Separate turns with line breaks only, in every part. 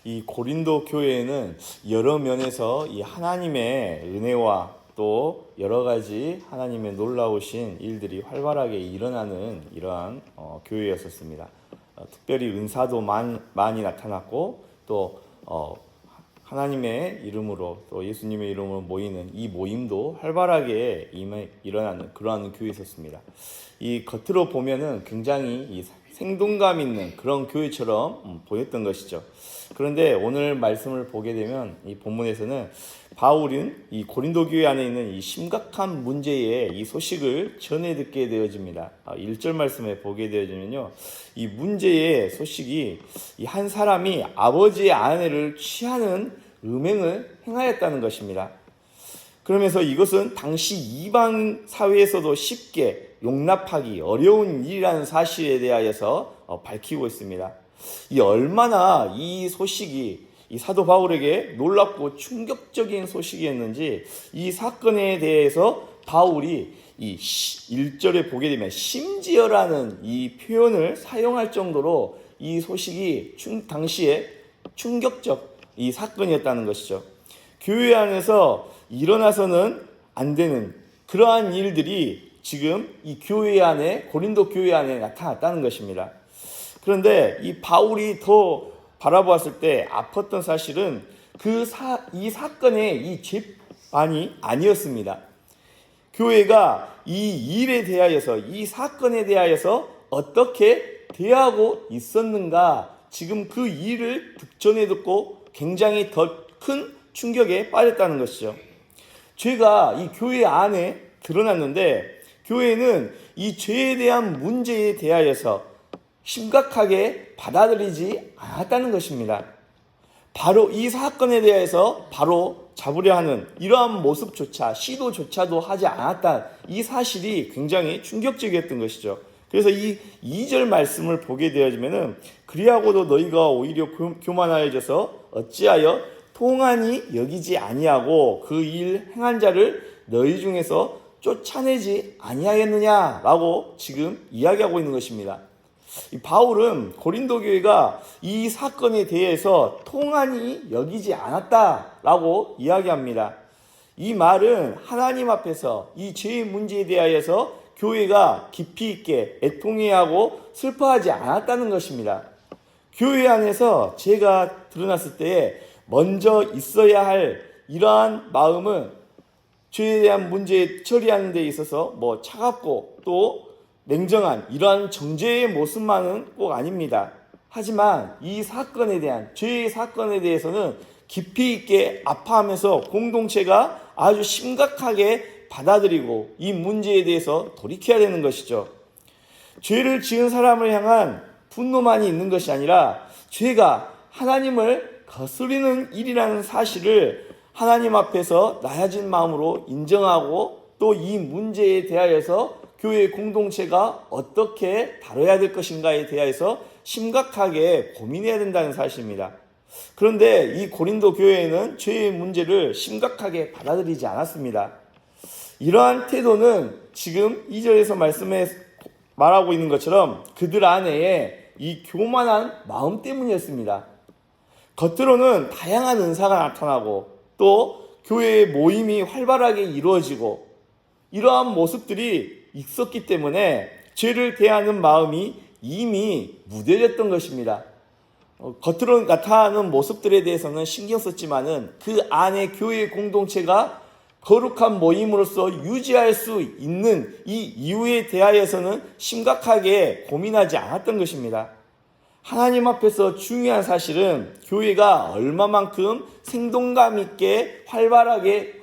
이 고린도 교회에는 여러 면에서 이 하나님의 은혜와 또 여러 가지 하나님의 놀라우신 일들이 활발하게 일어나는 이러한 교회였었습니다. 특별히 은사도 많이 나타났고 또 하나님의 이름으로 또 예수님의 이름으로 모이는 이 모임도 활발하게 일어나는 그러한 교회였었습니다. 이 겉으로 보면은 굉장히 이 생동감 있는 그런 교회처럼 보였던 것이죠. 그런데 오늘 말씀을 보게 되면 이 본문에서는 바울은 이 고린도 교회 안에 있는 이 심각한 문제의 이 소식을 전해 듣게 되어집니다. 1절 말씀에 보게 되어지면요, 이 문제의 소식이 이 한 사람이 아버지의 아내를 취하는 음행을 행하였다는 것입니다. 그러면서 이것은 당시 이방 사회에서도 쉽게 용납하기 어려운 일이라는 사실에 대하여서 밝히고 있습니다. 이 얼마나 이 소식이 이 사도 바울에게 놀랍고 충격적인 소식이었는지 이 사건에 대해서 바울이 이 1절에 보게 되면 심지어라는 이 표현을 사용할 정도로 이 소식이 당시에 충격적 이 사건이었다는 것이죠. 교회 안에서 일어나서는 안 되는 그러한 일들이 지금 이 교회 안에, 고린도 교회 안에 나타났다는 것입니다. 그런데 이 바울이 더 바라보았을 때 아팠던 사실은 이 사건의 이 죄만이 아니었습니다. 교회가 이 일에 대하여서, 이 사건에 대하여서 어떻게 대하고 있었는가, 지금 그 일을 전해 듣고 굉장히 더 큰 충격에 빠졌다는 것이죠. 죄가 이 교회 안에 드러났는데 교회는 이 죄에 대한 문제에 대하여서 심각하게 받아들이지 않았다는 것입니다. 바로 이 사건에 대해서 바로 잡으려 하는 이러한 모습조차 시도조차도 하지 않았다, 이 사실이 굉장히 충격적이었던 것이죠. 그래서 이 2절 말씀을 보게 되어지면은 그리하고도 너희가 오히려 교만하여져서 어찌하여 통한이 여기지 아니하고 그 일 행한 자를 너희 중에서 쫓아내지 아니하였느냐라고 지금 이야기하고 있는 것입니다. 이 바울은 고린도 교회가 이 사건에 대해서 통한이 여기지 않았다라고 이야기합니다. 이 말은 하나님 앞에서 이 죄의 문제에 대하여서 교회가 깊이 있게 애통해하고 슬퍼하지 않았다는 것입니다. 교회 안에서 죄가 드러났을 때에 먼저 있어야 할 이러한 마음은 죄에 대한 문제 처리하는 데 있어서 차갑고 또 냉정한 이러한 정죄의 모습만은 꼭 아닙니다. 하지만 이 사건에 대한 죄의 사건에 대해서는 깊이 있게 아파하면서 공동체가 아주 심각하게 받아들이고 이 문제에 대해서 돌이켜야 되는 것이죠. 죄를 지은 사람을 향한 분노만이 있는 것이 아니라 죄가 하나님을 거스르는 일이라는 사실을 하나님 앞에서 나아진 마음으로 인정하고 또 이 문제에 대하여서 교회 공동체가 어떻게 다뤄야 될 것인가에 대해서 심각하게 고민해야 된다는 사실입니다. 그런데 이 고린도 교회에는 죄의 문제를 심각하게 받아들이지 않았습니다. 이러한 태도는 지금 2절에서 말하고 있는 것처럼 그들 안에 이 교만한 마음 때문이었습니다. 겉으로는 다양한 은사가 나타나고 또 교회의 모임이 활발하게 이루어지고 이러한 모습들이 있었기 때문에 죄를 대하는 마음이 이미 무뎌졌던 것입니다. 겉으로 나타나는 모습들에 대해서는 신경 썼지만은 그 안에 교회 공동체가 거룩한 모임으로서 유지할 수 있는 이 이유에 대하여서는 심각하게 고민하지 않았던 것입니다. 하나님 앞에서 중요한 사실은 교회가 얼마만큼 생동감 있게 활발하게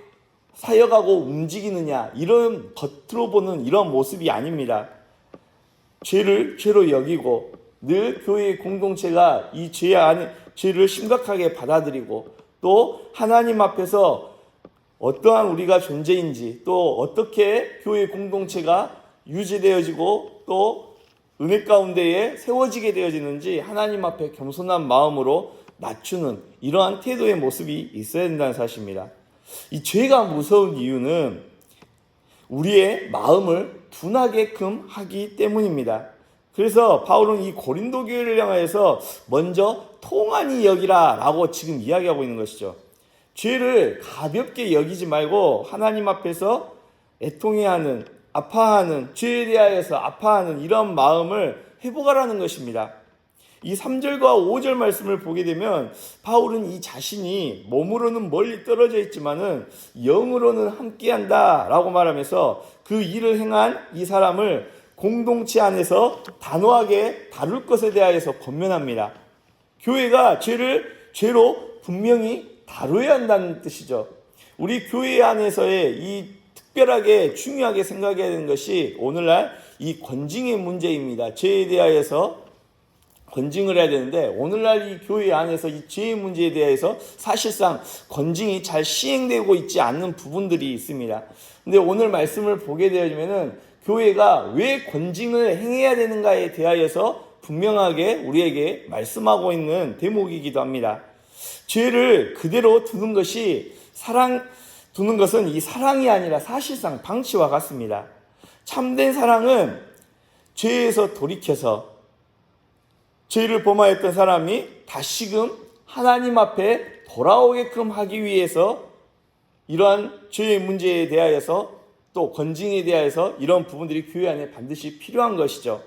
사역하고 움직이느냐, 이런 겉으로 보는 이런 모습이 아닙니다. 죄를 죄로 여기고 늘 교회의 공동체가 이 죄를 심각하게 받아들이고 또 하나님 앞에서 어떠한 우리가 존재인지 또 어떻게 교회 공동체가 유지되어지고 또 은혜 가운데에 세워지게 되어지는지 하나님 앞에 겸손한 마음으로 낮추는 이러한 태도의 모습이 있어야 된다는 사실입니다. 이 죄가 무서운 이유는 우리의 마음을 둔하게끔 하기 때문입니다. 그래서 바울은 이 고린도 교회를 향하여서 먼저 통한이 여기라 라고 지금 이야기하고 있는 것이죠. 죄를 가볍게 여기지 말고 하나님 앞에서 애통해하는, 아파하는, 죄에 대하여서 아파하는 이런 마음을 회복하라는 것입니다. 이 3절과 5절 말씀을 보게 되면 바울은 이 자신이 몸으로는 멀리 떨어져 있지만은 영으로는 함께한다 라고 말하면서 그 일을 행한 이 사람을 공동체 안에서 단호하게 다룰 것에 대하여서 권면합니다. 교회가 죄로 분명히 다뤄야 한다는 뜻이죠. 우리 교회 안에서의 이 특별하게 중요하게 생각해야 되는 것이 오늘날 이 권징의 문제입니다. 죄에 대하여서 권징을 해야 되는데 오늘날 이 교회 안에서 이 죄의 문제에 대해서 사실상 권징이 잘 시행되고 있지 않는 부분들이 있습니다. 근데 오늘 말씀을 보게 되어지면은 교회가 왜 권징을 행해야 되는가에 대하여서 분명하게 우리에게 말씀하고 있는 대목이기도 합니다. 죄를 그대로 두는 것은 이 사랑이 아니라 사실상 방치와 같습니다. 참된 사랑은 죄에서 돌이켜서 죄를 범하였던 사람이 다시금 하나님 앞에 돌아오게끔 하기 위해서 이러한 죄의 문제에 대하여서 또 권징에 대하여서 이런 부분들이 교회 안에 반드시 필요한 것이죠.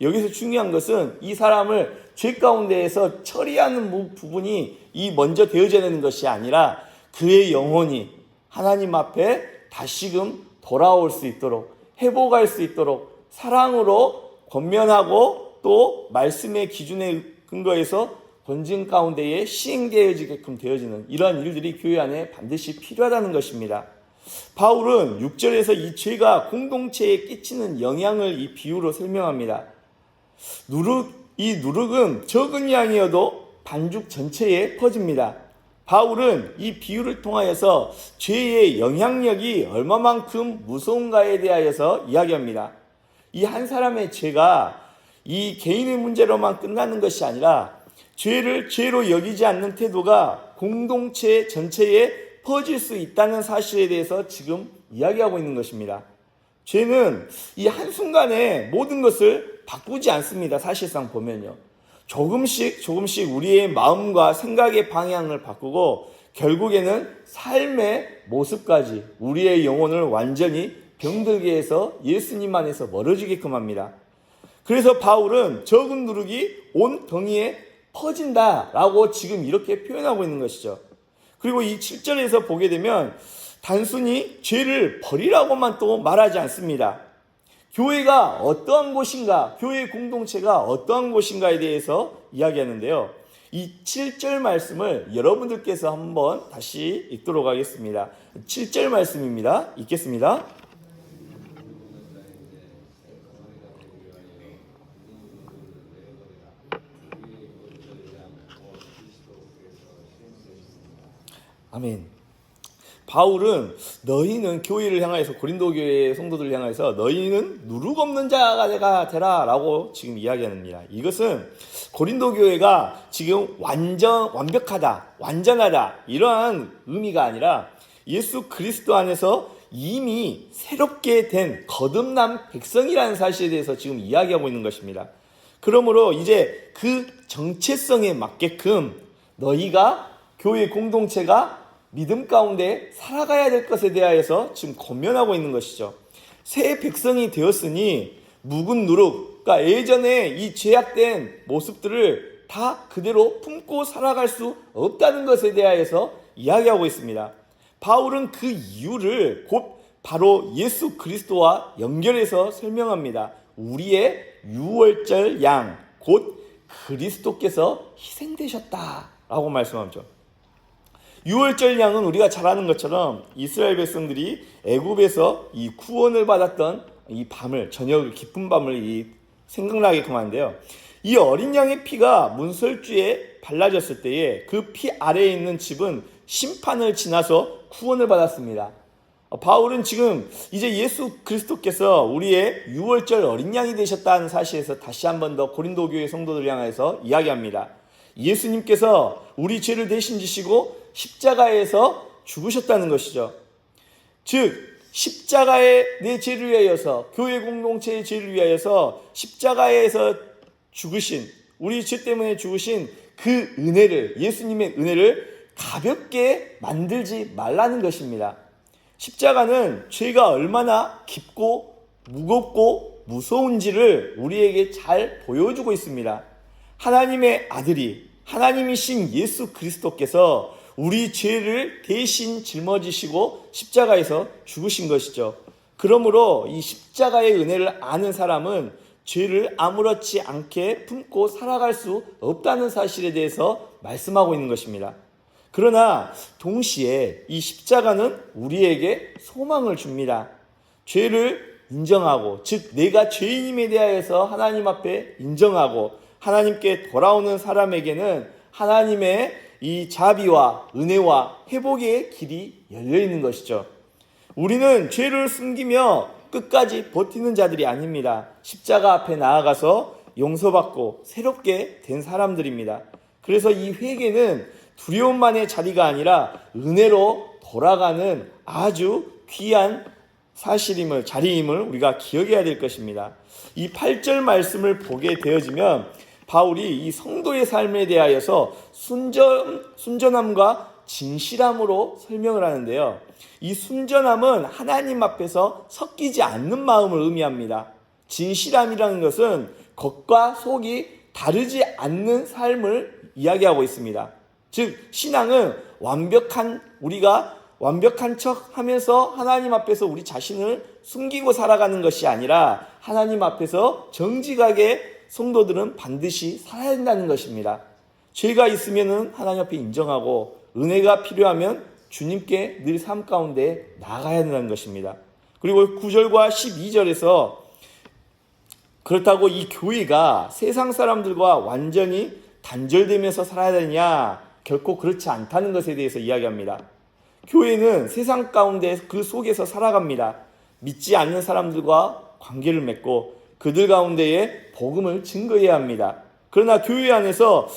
여기서 중요한 것은 이 사람을 죄 가운데에서 처리하는 부분이 이 먼저 되어져야 되는 것이 아니라 그의 영혼이 하나님 앞에 다시금 돌아올 수 있도록 회복할 수 있도록 사랑으로 권면하고 또 말씀의 기준에 근거해서 권징 가운데에 시행되어지게끔 되어지는 이러한 일들이 교회 안에 반드시 필요하다는 것입니다. 바울은 6절에서 이 죄가 공동체에 끼치는 영향을 이 비유로 설명합니다. 이 누룩은 적은 양이어도 반죽 전체에 퍼집니다. 바울은 이 비유를 통하여서 죄의 영향력이 얼마만큼 무서운가에 대하여서 이야기합니다. 이 한 사람의 죄가 이 개인의 문제로만 끝나는 것이 아니라 죄를 죄로 여기지 않는 태도가 공동체 전체에 퍼질 수 있다는 사실에 대해서 지금 이야기하고 있는 것입니다. 죄는 이 한순간에 모든 것을 바꾸지 않습니다. 사실상 보면요. 조금씩 우리의 마음과 생각의 방향을 바꾸고 결국에는 삶의 모습까지 우리의 영혼을 완전히 병들게 해서 예수님 안에서 멀어지게끔 합니다. 그래서 바울은 적은 누룩이 온 덩이에 퍼진다라고 지금 이렇게 표현하고 있는 것이죠. 그리고 이 7절에서 보게 되면 단순히 죄를 버리라고만 또 말하지 않습니다. 교회가 어떠한 곳인가, 교회 공동체가 어떠한 곳인가에 대해서 이야기하는데요. 이 7절 말씀을 여러분들께서 한번 다시 읽도록 하겠습니다. 7절 말씀입니다. 읽겠습니다. 아멘. 바울은 너희는 교회를 향하여서 고린도 교회 성도들을 향하여서 너희는 누룩 없는 자가 되라 라고 지금 이야기합니다. 이것은 고린도 교회가 지금 완벽하다, 완전하다 이러한 의미가 아니라 예수 그리스도 안에서 이미 새롭게 된 거듭난 백성이라는 사실에 대해서 지금 이야기하고 있는 것입니다. 그러므로 이제 그 정체성에 맞게끔 너희가 교회 공동체가 믿음 가운데 살아가야 될 것에 대하여서 지금 권면하고 있는 것이죠. 새 백성이 되었으니 묵은 누룩, 그러니까 예전에 이 죄악된 모습들을 다 그대로 품고 살아갈 수 없다는 것에 대하여서 이야기하고 있습니다. 바울은 그 이유를 곧 바로 예수 그리스도와 연결해서 설명합니다. 우리의 유월절 양, 곧 그리스도께서 희생되셨다라고 말씀하죠. 유월절 양은 우리가 잘 아는 것처럼 이스라엘 백성들이 애굽에서 이 구원을 받았던 이 밤을, 저녁을, 깊은 밤을 생각나게끔 하는데요. 이 어린 양의 피가 문설주에 발라졌을 때에 그 피 아래에 있는 집은 심판을 지나서 구원을 받았습니다. 바울은 지금 이제 예수 그리스도께서 우리의 유월절 어린 양이 되셨다는 사실에서 다시 한 번 더 고린도 교회 성도들 향해서 이야기합니다. 예수님께서 우리 죄를 대신 지시고 십자가에서 죽으셨다는 것이죠. 즉 십자가의 내 죄를 위하여서, 교회 공동체의 죄를 위하여서 십자가에서 죽으신, 우리 죄 때문에 죽으신 그 은혜를, 예수님의 은혜를 가볍게 만들지 말라는 것입니다. 십자가는 죄가 얼마나 깊고 무겁고 무서운지를 우리에게 잘 보여주고 있습니다. 하나님의 아들이, 하나님이신 예수 그리스도께서 우리 죄를 대신 짊어지시고 십자가에서 죽으신 것이죠. 그러므로 이 십자가의 은혜를 아는 사람은 죄를 아무렇지 않게 품고 살아갈 수 없다는 사실에 대해서 말씀하고 있는 것입니다. 그러나 동시에 이 십자가는 우리에게 소망을 줍니다. 죄를 인정하고, 즉 내가 죄인임에 대하여서 하나님 앞에 인정하고 하나님께 돌아오는 사람에게는 하나님의 이 자비와 은혜와 회복의 길이 열려 있는 것이죠. 우리는 죄를 숨기며 끝까지 버티는 자들이 아닙니다. 십자가 앞에 나아가서 용서받고 새롭게 된 사람들입니다. 그래서 이 회개는 두려움만의 자리가 아니라 은혜로 돌아가는 아주 귀한 사실임을, 자리임을 우리가 기억해야 될 것입니다. 이 8절 말씀을 보게 되어지면 바울이 이 성도의 삶에 대하여서 순전함과 진실함으로 설명을 하는데요. 이 순전함은 하나님 앞에서 섞이지 않는 마음을 의미합니다. 진실함이라는 것은 겉과 속이 다르지 않는 삶을 이야기하고 있습니다. 즉 신앙은 우리가 완벽한 척 하면서 하나님 앞에서 우리 자신을 숨기고 살아가는 것이 아니라 하나님 앞에서 정직하게 성도들은 반드시 살아야 된다는 것입니다. 죄가 있으면 하나님 앞에 인정하고 은혜가 필요하면 주님께 늘 삶 가운데 나아가야 된다는 것입니다. 그리고 9절과 12절에서 그렇다고 이 교회가 세상 사람들과 완전히 단절되면서 살아야 되냐? 결코 그렇지 않다는 것에 대해서 이야기합니다. 교회는 세상 가운데 그 속에서 살아갑니다. 믿지 않는 사람들과 관계를 맺고 그들 가운데에 복음을 증거해야 합니다. 그러나 교회 안에서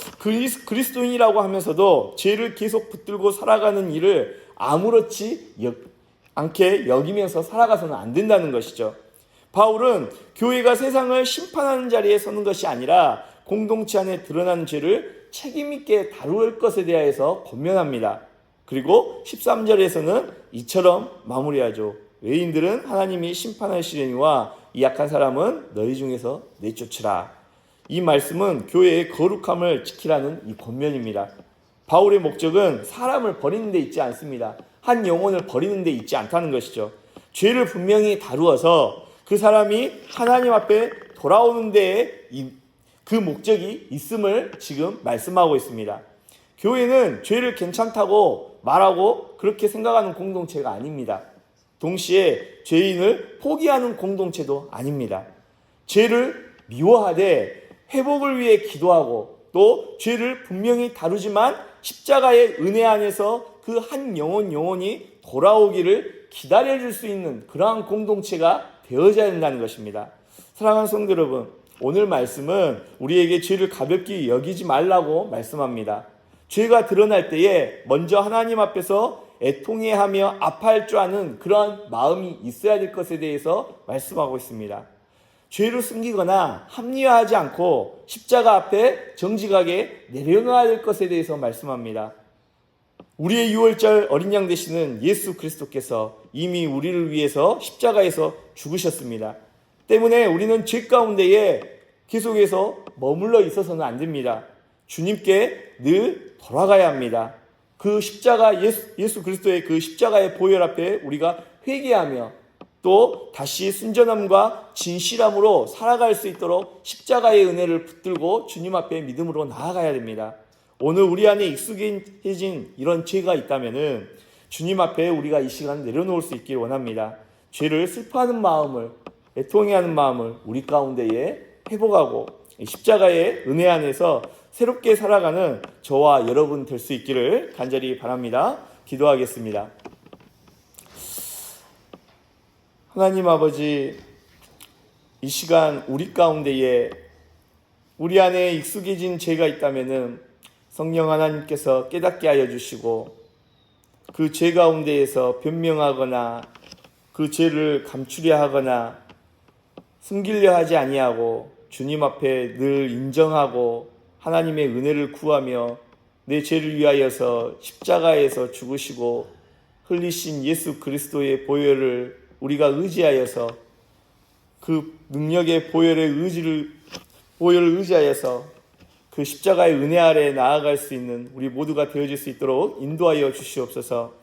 그리스도인이라고 하면서도 죄를 계속 붙들고 살아가는 일을 아무렇지 않게 여기면서 살아가서는 안 된다는 것이죠. 바울은 교회가 세상을 심판하는 자리에 서는 것이 아니라 공동체 안에 드러나는 죄를 책임있게 다룰 것에 대해서 권면합니다. 그리고 13절에서는 이처럼 마무리하죠. 외인들은 하나님이 심판하시려니와 이 약한 사람은 너희 중에서 내쫓으라. 이 말씀은 교회의 거룩함을 지키라는 이 권면입니다. 바울의 목적은 사람을 버리는 데 있지 않습니다. 한 영혼을 버리는 데 있지 않다는 것이죠. 죄를 분명히 다루어서 그 사람이 하나님 앞에 돌아오는 데에 그 목적이 있음을 지금 말씀하고 있습니다. 교회는 죄를 괜찮다고 말하고 그렇게 생각하는 공동체가 아닙니다. 동시에 죄인을 포기하는 공동체도 아닙니다. 죄를 미워하되 회복을 위해 기도하고 또 죄를 분명히 다루지만 십자가의 은혜 안에서 그 한 영혼이 돌아오기를 기다려줄 수 있는 그러한 공동체가 되어져야 된다는 것입니다. 사랑하는 성도 여러분, 오늘 말씀은 우리에게 죄를 가볍게 여기지 말라고 말씀합니다. 죄가 드러날 때에 먼저 하나님 앞에서 애통해하며 아파할 줄 아는 그러한 마음이 있어야 될 것에 대해서 말씀하고 있습니다. 죄를 숨기거나 합리화하지 않고 십자가 앞에 정직하게 내려놔야 될 것에 대해서 말씀합니다. 우리의 유월절 어린 양 되시는 예수 그리스도께서 이미 우리를 위해서 십자가에서 죽으셨습니다. 때문에 우리는 죄 가운데에 계속해서 머물러 있어서는 안 됩니다. 주님께 늘 돌아가야 합니다. 그 십자가 예수 그리스도의 그 십자가의 보혈 앞에 우리가 회개하며 또 다시 순전함과 진실함으로 살아갈 수 있도록 십자가의 은혜를 붙들고 주님 앞에 믿음으로 나아가야 됩니다. 오늘 우리 안에 익숙해진 이런 죄가 있다면은 주님 앞에 우리가 이 시간 내려놓을 수 있기를 원합니다. 죄를 슬퍼하는 마음을, 애통해하는 마음을 우리 가운데에 회복하고 십자가의 은혜 안에서 새롭게 살아가는 저와 여러분 될 수 있기를 간절히 바랍니다. 기도하겠습니다. 하나님 아버지, 이 시간 우리 가운데에 우리 안에 익숙해진 죄가 있다면은 성령 하나님께서 깨닫게 하여 주시고 그 죄 가운데에서 변명하거나 그 죄를 감추려 하거나 숨기려 하지 아니하고 주님 앞에 늘 인정하고 하나님의 은혜를 구하며 내 죄를 위하여서 십자가에서 죽으시고 흘리신 예수 그리스도의 보혈을 우리가 의지하여서 그 능력의 보혈을 의지하여서 그 십자가의 은혜 아래 나아갈 수 있는 우리 모두가 되어질 수 있도록 인도하여 주시옵소서.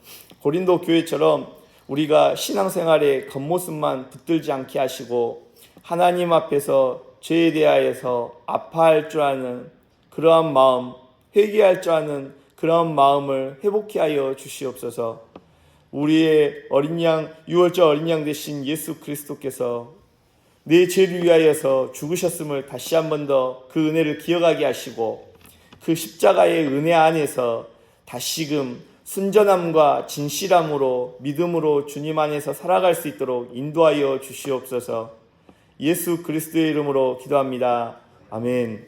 고린도 교회처럼 우리가 신앙생활의 겉모습만 붙들지 않게 하시고 하나님 앞에서 죄에 대하여서 아파할 줄 아는 그러한 마음, 회개할 줄 아는 그러한 마음을 회복케 하여 주시옵소서. 우리의 어린 양, 유월절 어린 양 되신 예수 그리스도께서 내 죄를 위하여서 죽으셨음을 다시 한 번 더 그 은혜를 기억하게 하시고 그 십자가의 은혜 안에서 다시금 순전함과 진실함으로 믿음으로 주님 안에서 살아갈 수 있도록 인도하여 주시옵소서. 예수 그리스도의 이름으로 기도합니다. 아멘.